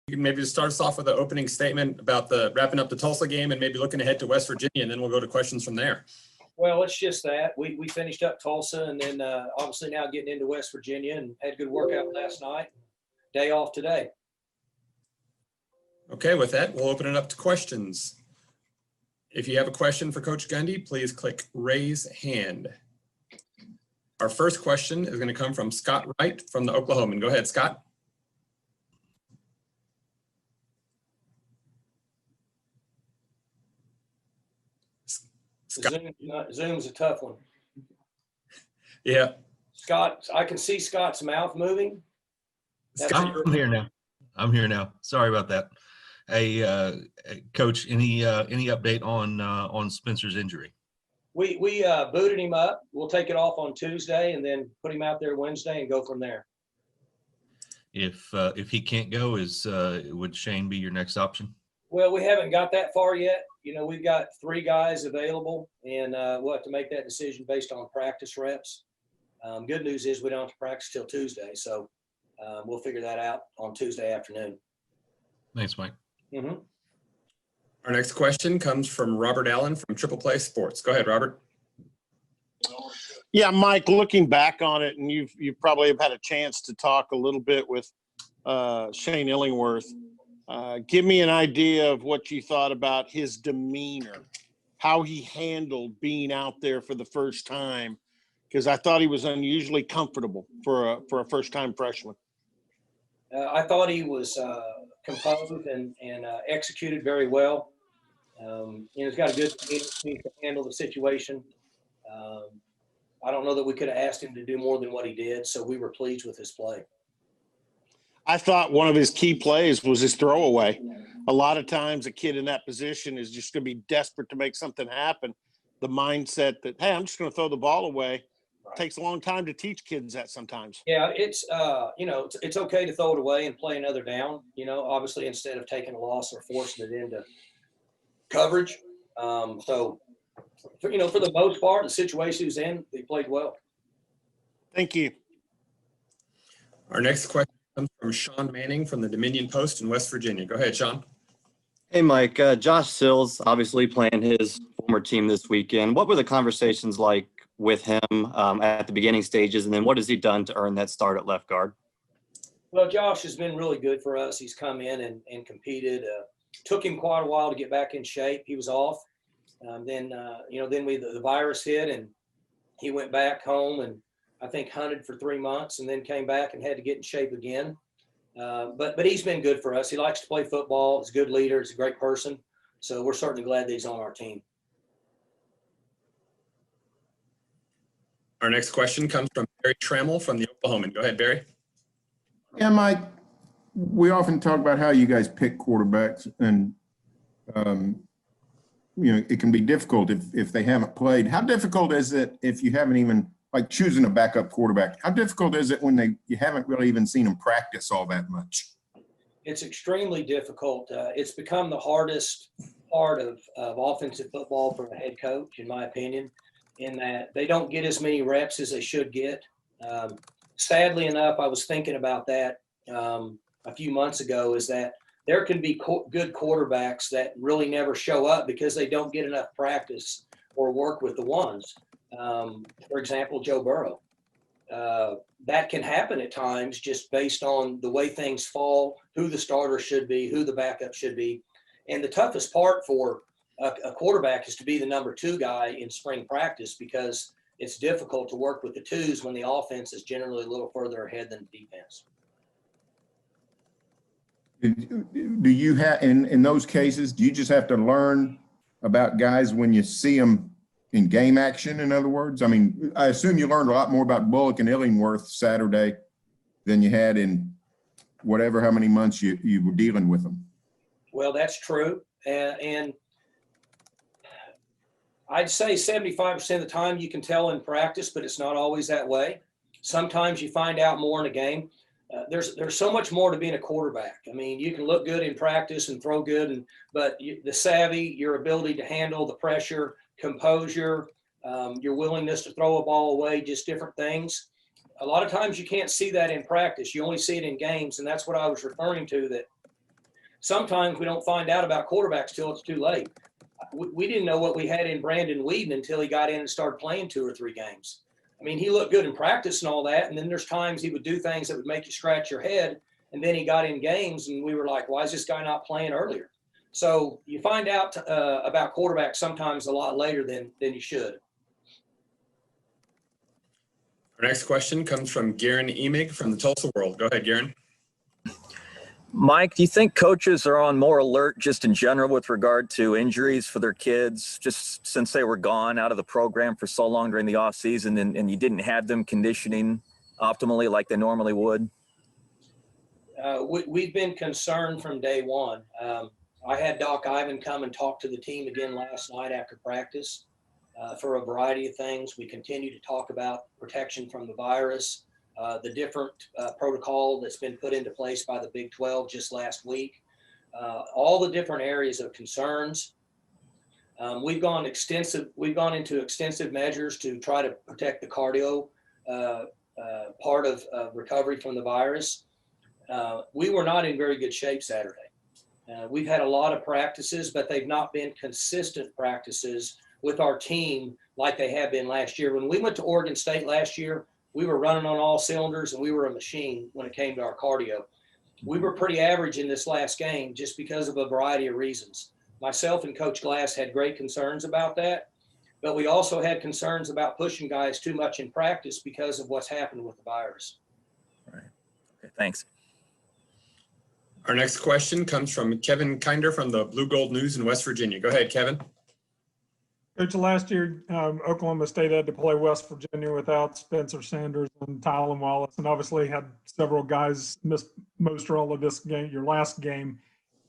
You can maybe just start us off with an opening statement about the wrapping up the Tulsa game and maybe looking ahead to West Virginia, and then we'll go to questions from there. Well, it's just that. We finished up Tulsa and then obviously now getting into West Virginia and had a good workout last night. Day off today. Okay, with that, we'll open it up to questions. If you have a question for Coach Gundy, please click raise hand. Our first question is going to come from Scott Wright from the Oklahoman. Go ahead, Scott. Scott. Zoom's a tough one. Yeah. Scott, I can see Scott's mouth moving. I'm here now. I'm here now. Sorry about that. Hey, Coach, any update on Spencer's injury? We booted him up. We'll take it off on Tuesday and then put him out there Wednesday and go from there. If he can't go, would Shane be your next option? Well, we haven't got that far yet. You know, we've got 3 guys available, and we'll have to make that decision based on practice reps. Good news is we don't have to practice till Tuesday, so we'll figure that out on Tuesday afternoon. Thanks, Mike. Mm-hmm. Our next question comes from Robert Allen from Triple Play Sports. Go ahead, Robert. Yeah, Mike, looking back on it, and you probably have had a chance to talk a little bit with Shane Illingworth. Give me an idea of what you thought about his demeanor, how he handled being out there for the first time, because I thought he was unusually comfortable for a first-time freshman. I thought he was composed and executed very well. He's got a good team to handle the situation. I don't know that we could have asked him to do more than what he did, so we were pleased with his play. I thought one of his key plays was his throwaway. A lot of times a kid in that position is just going to be desperate to make something happen. The mindset that, hey, I'm just going to throw the ball away. Right. Takes a long time to teach kids that sometimes. Yeah, it's it's okay to throw it away and play another down, obviously instead of taking a loss or forcing it into coverage. So, for the most part, the situation he was in, he played well. Thank you. Our next question comes from Sean Manning from the Dominion Post in West Virginia. Go ahead, Sean. Hey, Mike. Josh Sills obviously playing his former team this weekend. What were the conversations like with him at the beginning stages, and then what has he done to earn that start at left guard? Well, Josh has been really good for us. He's come in and competed. Took him quite a while to get back in shape. He was off. Then the virus hit, and he went back home and I think hunted for 3 months and then came back and had to get in shape again. But he's been good for us. He likes to play football. He's a good leader. He's a great person. So we're certainly glad that he's on our team. Our next question comes from Barry Trammell from the Oklahoman. Go ahead, Barry. Yeah, Mike, we often talk about how you guys pick quarterbacks, and it can be difficult if they haven't played. How difficult is it if you haven't even, like choosing a backup quarterback, how difficult is it when you haven't really even seen them practice all that much? It's extremely difficult. It's become the hardest part of offensive football for a head coach, in my opinion, in that they don't get as many reps as they should get. Sadly enough, I was thinking about that a few months ago, is that there can be good quarterbacks that really never show up because they don't get enough practice or work with the ones. For example, Joe Burrow. That can happen at times just based on the way things fall, who the starter should be, who the backup should be. And the toughest part for a quarterback is to be the number 2 guy in spring practice, because it's difficult to work with the twos when the offense is generally a little further ahead than the defense. Do you have, in those cases, do you just have to learn about guys when you see them in game action, in other words? I mean, I assume you learned a lot more about Bullock and Illingworth Saturday than you had in how many months you were dealing with them. Well, that's true. And I'd say 75% of the time you can tell in practice, but it's not always that way. Sometimes you find out more in a game. There's so much more to being a quarterback. I mean, you can look good in practice and throw good, but the savvy, your ability to handle the pressure, composure, your willingness to throw a ball away, just different things. A lot of times you can't see that in practice. You only see it in games, and that's what I was referring to, that sometimes we don't find out about quarterbacks till it's too late. We didn't know what we had in Brandon Whedon until he got in and started playing 2 or 3 games. I mean, he looked good in practice and all that, and then there's times he would do things that would make you scratch your head, and then he got in games, and we were like, why is this guy not playing earlier? So you find out about quarterbacks sometimes a lot later than you should. Our next question comes from Garen Emig from the Tulsa World. Go ahead, Garen. Mike, do you think coaches are on more alert just in general with regard to injuries for their kids, just since they were gone out of the program for so long during the off season and you didn't have them conditioning optimally like they normally would? We've been concerned from day one. I had Doc Ivan come and talk to the team again last night after practice for a variety of things. We continue to talk about protection from the virus, the different protocol that's been put into place by the Big 12 just last week, all the different areas of concerns. We've gone into extensive measures to try to protect the cardio part of recovery from the virus. We were not in very good shape Saturday. We've had a lot of practices, but they've not been consistent practices with our team like they have been last year. When we went to Oregon State last year, we were running on all cylinders and we were a machine when it came to our cardio. We were pretty average in this last game just because of a variety of reasons. Myself and Coach Glass had great concerns about that, but we also had concerns about pushing guys too much in practice because of what's happened with the virus. Right. Okay, thanks. Our next question comes from Kevin Kinder from the Blue Gold News in West Virginia. Go ahead, Kevin. Coach, last year, Oklahoma State had to play West Virginia without Spencer Sanders and Tylen Wallace, and obviously had several guys miss most or all of this game, your last game.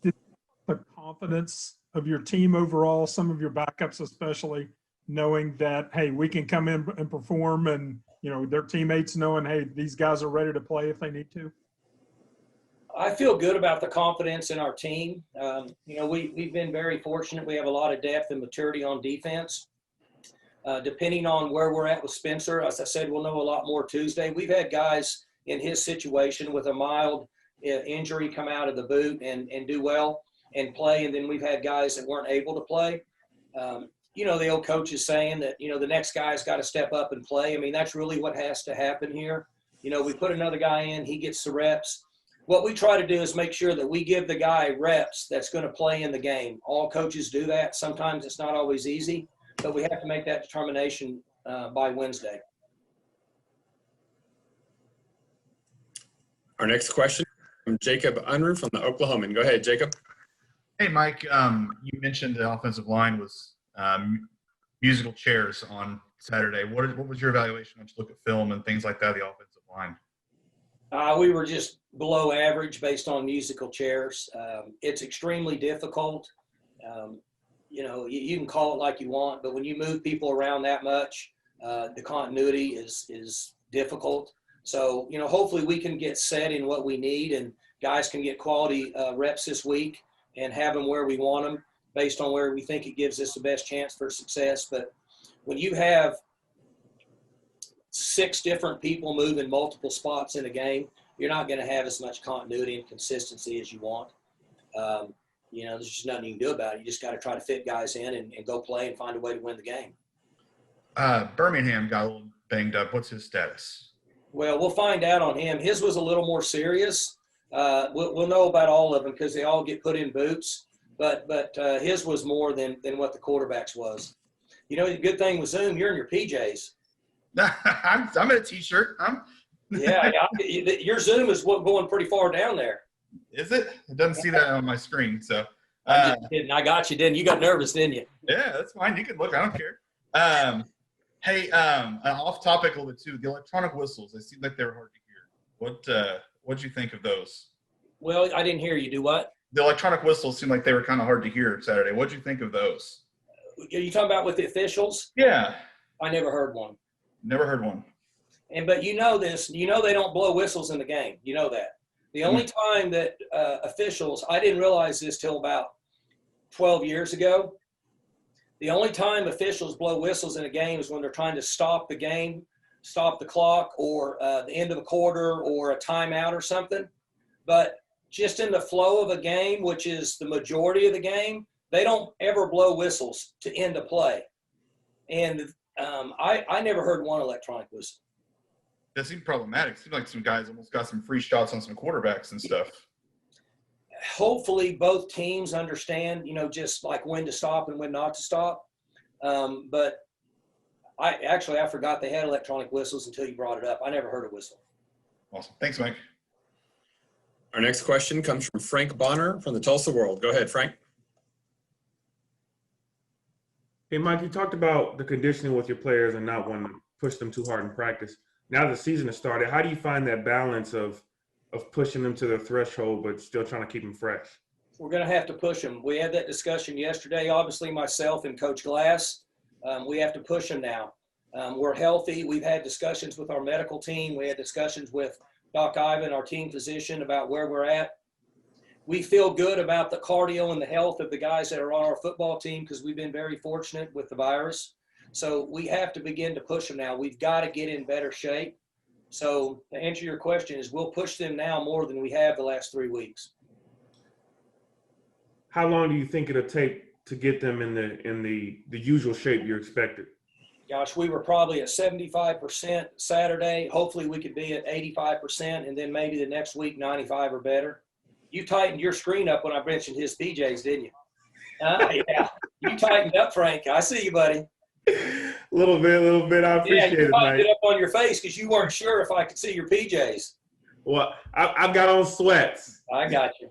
Did the confidence of your team overall, some of your backups especially, knowing that, hey, we can come in and perform, and, you know, their teammates knowing, hey, these guys are ready to play if they need to? I feel good about the confidence in our team. We've been very fortunate. We have a lot of depth and maturity on defense. Depending on where we're at with Spencer, as I said, we'll know a lot more Tuesday. We've had guys in his situation with a mild injury come out of the boot and do well and play, and then we've had guys that weren't able to play. The old coach is saying that, the next guy's got to step up and play. I mean, that's really what has to happen here. We put another guy in, he gets the reps. What we try to do is make sure that we give the guy reps that's going to play in the game. All coaches do that. Sometimes it's not always easy, but we have to make that determination by Wednesday. Our next question from Jacob Unruh from the Oklahoman. Go ahead, Jacob. Hey, Mike, you mentioned the offensive line was musical chairs on Saturday. What was your evaluation once you look at film and things like that, the offensive line? We were just below average based on musical chairs. It's extremely difficult. You can call it like you want, but when you move people around that much, the continuity is difficult. So, hopefully we can get set in what we need and guys can get quality reps this week and have them where we want them based on where we think it gives us the best chance for success. But when you have 6 different people move in multiple spots in a game, you're not going to have as much continuity and consistency as you want. There's just nothing you can do about it. You just got to try to fit guys in and go play and find a way to win the game. Birmingham got a little banged up. What's his status? Well, we'll find out on him. His was a little more serious. We'll know about all of them because they all get put in boots. But his was more than what the quarterback's was. The good thing with Zoom, you're in your PJs. I'm in a T-shirt. Your Zoom is going pretty far down there. Is it? It doesn't see that on my screen. So I'm just kidding. I got you, didn't you? You got nervous, didn't you? Yeah, that's fine. You can look. I don't care. Off topic a little bit too. The electronic whistles. They seem like they're hard to hear. What'd you think of those? Well, I didn't hear you. Do what? The electronic whistles seemed like they were kind of hard to hear Saturday. What'd you think of those? Are you talking about with the officials? Yeah. I never heard one. Never heard one. But you know this. You know they don't blow whistles in the game. You know that. The only time that officials, I didn't realize this till about 12 years ago. The only time officials blow whistles in a game is when they're trying to stop the game, stop the clock, or the end of a quarter, or a timeout or something. But just in the flow of a game, which is the majority of the game, they don't ever blow whistles to end a play. And I never heard one electronic whistle. That seemed problematic. Seemed like some guys almost got some free shots on some quarterbacks and stuff. Hopefully both teams understand, just like when to stop and when not to stop. But I forgot they had electronic whistles until you brought it up. I never heard a whistle. Awesome. Thanks, Mike. Our next question comes from Frank Bonner from the Tulsa World. Go ahead, Frank. Hey, Mike, you talked about the conditioning with your players and not wanting to push them too hard in practice. Now the season has started. How do you find that balance of pushing them to their threshold, but still trying to keep them fresh? We're going to have to push them. We had that discussion yesterday, obviously myself and Coach Glass. We have to push them now. We're healthy. We've had discussions with our medical team. We had discussions with Doc Ivan, our team physician, about where we're at. We feel good about the cardio and the health of the guys that are on our football team because we've been very fortunate with the virus. So we have to begin to push them now. We've got to get in better shape. So to answer your question is we'll push them now more than we have the last 3 weeks. How long do you think it'll take to get them in the usual shape you expected? Gosh, we were probably at 75% Saturday. Hopefully we could be at 85%, and then maybe the next week 95 or better. You tightened your screen up when I mentioned his PJs, didn't you? Yeah, you tightened up, Frank. I see you, buddy. Little bit. I appreciate you it, tightened Mike. it up on your face because you weren't sure if I could see your PJs. Well, I've got on sweats. I got you.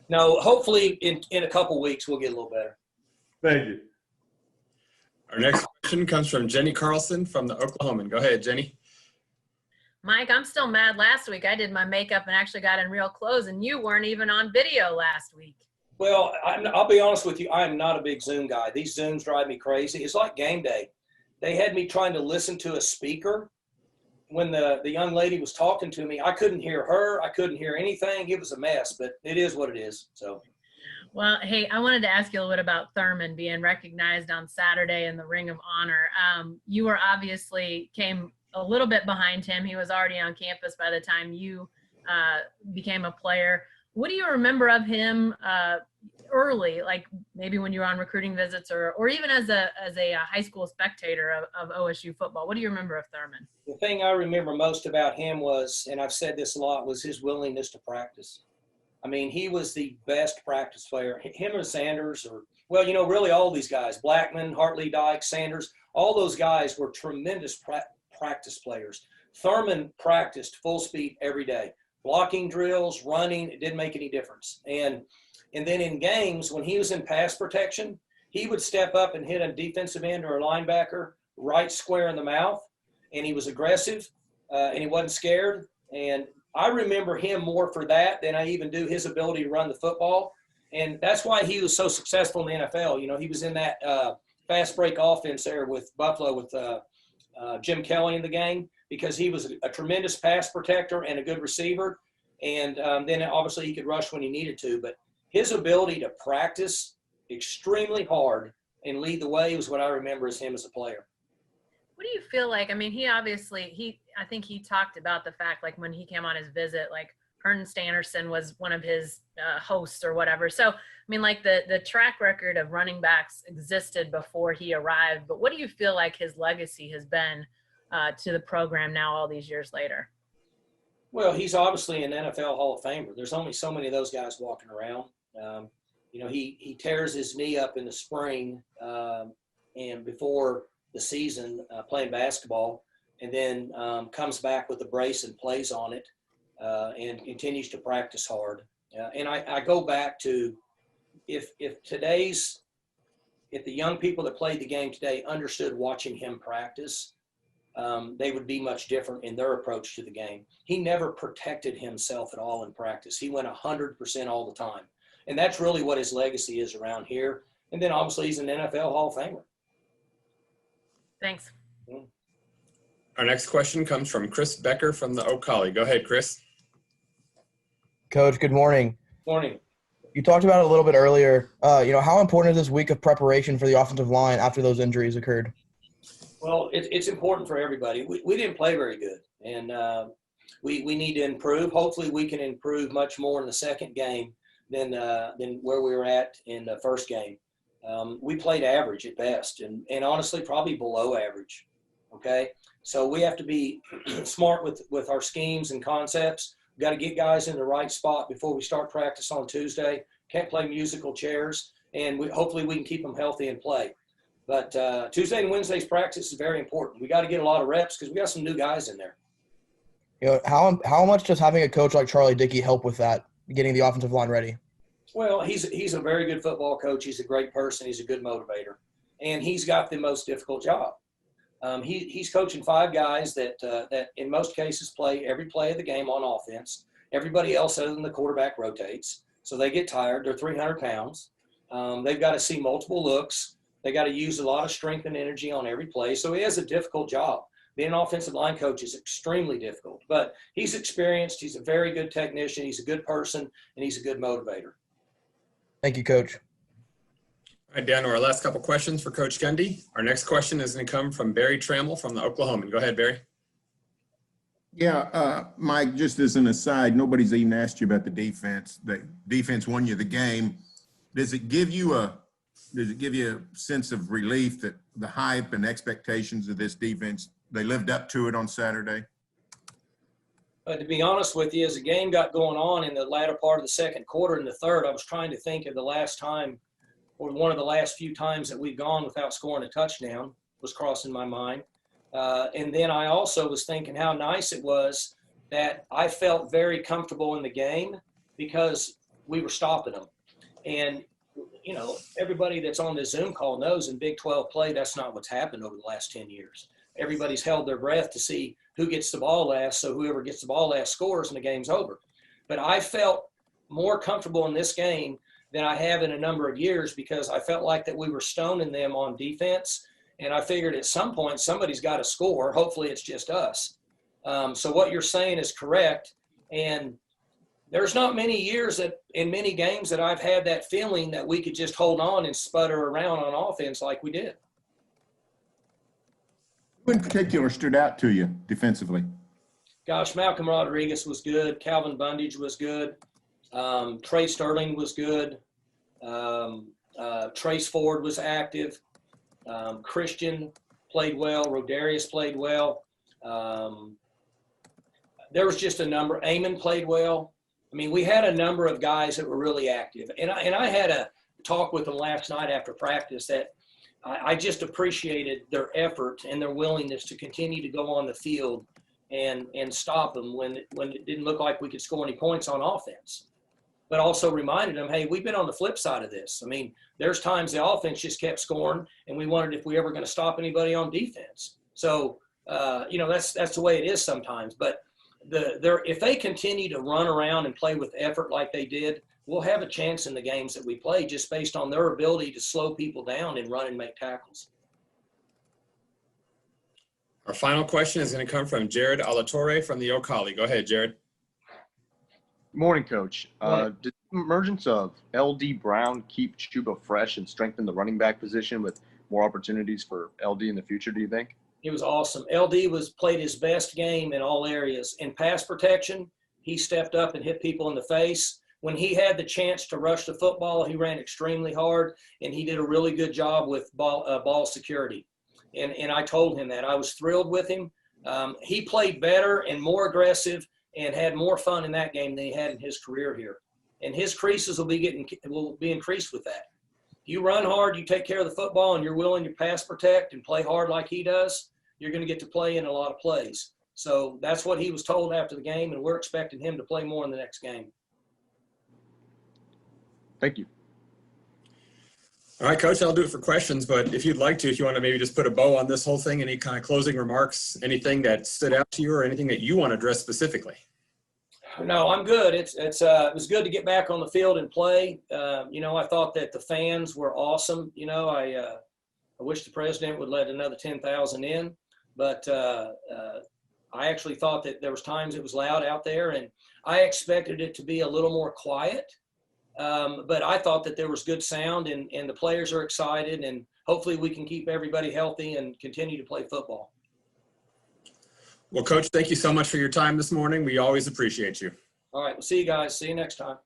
No, hopefully in a couple weeks we'll get a little better. Thank you. Our next question comes from Jenny Carlson from the Oklahoman. Go ahead, Jenny. Mike, I'm still mad. Last week I did my makeup and actually got in real clothes, and you weren't even on video last week. Well, I'll be honest with you. I'm not a big Zoom guy. These Zooms drive me crazy. It's like game day. They had me trying to listen to a speaker. When the young lady was talking to me, I couldn't hear her. I couldn't hear anything. It was a mess, but it is what it is. So. Well, hey, I wanted to ask you a little bit about Thurman being recognized on Saturday in the Ring of Honor. You were obviously came a little bit behind him. He was already on campus by the time you became a player. What do you remember of him early, like maybe when you were on recruiting visits or even as a high school spectator of OSU football? What do you remember of Thurman? The thing I remember most about him was, and I've said this a lot, was his willingness to practice. I mean, he was the best practice player. Him or Sanders really all these guys, Blackman, Hartley Dyke, Sanders, all those guys were tremendous practice players. Thurman practiced full speed every day. Blocking drills, running, it didn't make any difference. And then in games, when he was in pass protection, he would step up and hit a defensive end or a linebacker right square in the mouth. And he was aggressive and he wasn't scared. And I remember him more for that than I even do his ability to run the football. And that's why he was so successful in the NFL. You know, he was in that fast break offense there with Buffalo with Jim Kelly in the game because he was a tremendous pass protector and a good receiver. And then obviously he could rush when he needed to. But his ability to practice extremely hard and lead the way was what I remember as him as a player. What do you feel like? I mean, I think he talked about the fact, like when he came on his visit, like Ernst Anderson was one of his hosts or whatever. So, I mean, like the track record of running backs existed before he arrived, but what do you feel like his legacy has been to the program now all these years later? Well, he's obviously an NFL Hall of Famer. There's only so many of those guys walking around. He tears his knee up in the spring and before the season playing basketball, and then comes back with a brace and plays on it and continues to practice hard. And I go back to if the young people that played the game today understood watching him practice, they would be much different in their approach to the game. He never protected himself at all in practice. He went 100% all the time. And that's really what his legacy is around here. And then obviously he's an NFL Hall of Famer. Thanks. Our next question comes from Chris Becker from the Oak Collie. Go ahead, Chris. Coach, good morning. Morning. You talked about it a little bit earlier. How important is this week of preparation for the offensive line after those injuries occurred? Well, it's important for everybody. We didn't play very good. And we need to improve. Hopefully we can improve much more in the second game than where we were at in the first game. We played average at best, and honestly probably below average. Okay, so we have to be smart with our schemes and concepts. We've got to get guys in the right spot before we start practice on Tuesday. Can't play musical chairs, and hopefully we can keep them healthy and play. But Tuesday and Wednesday's practice is very important. We got to get a lot of reps because we got some new guys in there. You know, how much does having a coach like Charlie Dickey help with that, getting the offensive line ready? Well, he's a very good football coach. He's a great person. He's a good motivator, and he's got the most difficult job. He's coaching 5 guys that in most cases play every play of the game on offense. Everybody else other than the quarterback rotates, so they get tired. They're 300 pounds. They've got to see multiple looks. They got to use a lot of strength and energy on every play. So he has a difficult job. Being an offensive line coach is extremely difficult, but he's experienced. He's a very good technician. He's a good person, and he's a good motivator. Thank you, Coach. All right, down to our last couple questions for Coach Gundy. Our next question is going to come from Barry Trammell from the Oklahoman. Go ahead, Barry. Yeah, Mike, just as an aside, nobody's even asked you about the defense. The defense won you the game. Does it give you a sense of relief that the hype and expectations of this defense, they lived up to it on Saturday? To be honest with you, as the game got going on in the latter part of the second quarter and the third, I was trying to think of the last time, or one of the last few times that we've gone without scoring a touchdown was crossing my mind. And then I also was thinking how nice it was that I felt very comfortable in the game because we were stopping them. And, you know, everybody that's on this Zoom call knows in Big 12 play, that's not what's happened over the last 10 years. Everybody's held their breath to see who gets the ball last, so whoever gets the ball last scores and the game's over. But I felt more comfortable in this game than I have in a number of years because I felt like that we were stoning them on defense, and I figured at some point somebody's got to score. Hopefully it's just us. So what you're saying is correct, and there's not many years that in many games that I've had that feeling that we could just hold on and sputter around on offense like we did. Who in particular stood out to you defensively? Gosh, Malcolm Rodriguez was good. Calvin Bundage was good. Trey Sterling was good. Trace Ford was active. Christian played well. Rodarius played well. There was just a number. Amon played well. I mean, we had a number of guys that were really active. And I had a talk with them last night after practice that I just appreciated their effort and their willingness to continue to go on the field and stop them when it didn't look like we could score any points on offense. But also reminded them, hey, we've been on the flip side of this. I mean, there's times the offense just kept scoring, and we wondered if we ever going to stop anybody on defense. So, you know, that's the way it is sometimes. But if they continue to run around and play with effort like they did, we'll have a chance in the games that we play just based on their ability to slow people down and run and make tackles. Our final question is going to come from Jared Alatorre from the Ocali. Go ahead, Jared. Good morning, Coach. Did the emergence of LD Brown keep Chuba fresh and strengthen the running back position with more opportunities for LD in the future, do you think? It was awesome. LD played his best game in all areas. In pass protection, he stepped up and hit people in the face. When he had the chance to rush the football, he ran extremely hard, and he did a really good job with ball security. And I told him that. I was thrilled with him. He played better and more aggressive and had more fun in that game than he had in his career here. And his creases will be increased with that. You run hard, you take care of the football, and you're willing to pass protect and play hard like he does, you're going to get to play in a lot of plays. So that's what he was told after the game, and we're expecting him to play more in the next game. Thank you. All right, Coach, I'll do it for questions, but if you'd like to, if you want to maybe just put a bow on this whole thing, any kind of closing remarks, anything that stood out to you or anything that you want to address specifically? No, I'm good. It was good to get back on the field and play. You know, I thought that the fans were awesome. You know, I wish the president would let another 10,000 in, but I actually thought that there was times it was loud out there, and I expected it to be a little more quiet. But I thought that there was good sound, and the players are excited, and hopefully we can keep everybody healthy and continue to play football. Well, Coach, thank you so much for your time this morning. We always appreciate you. All right, we'll see you guys. See you next time.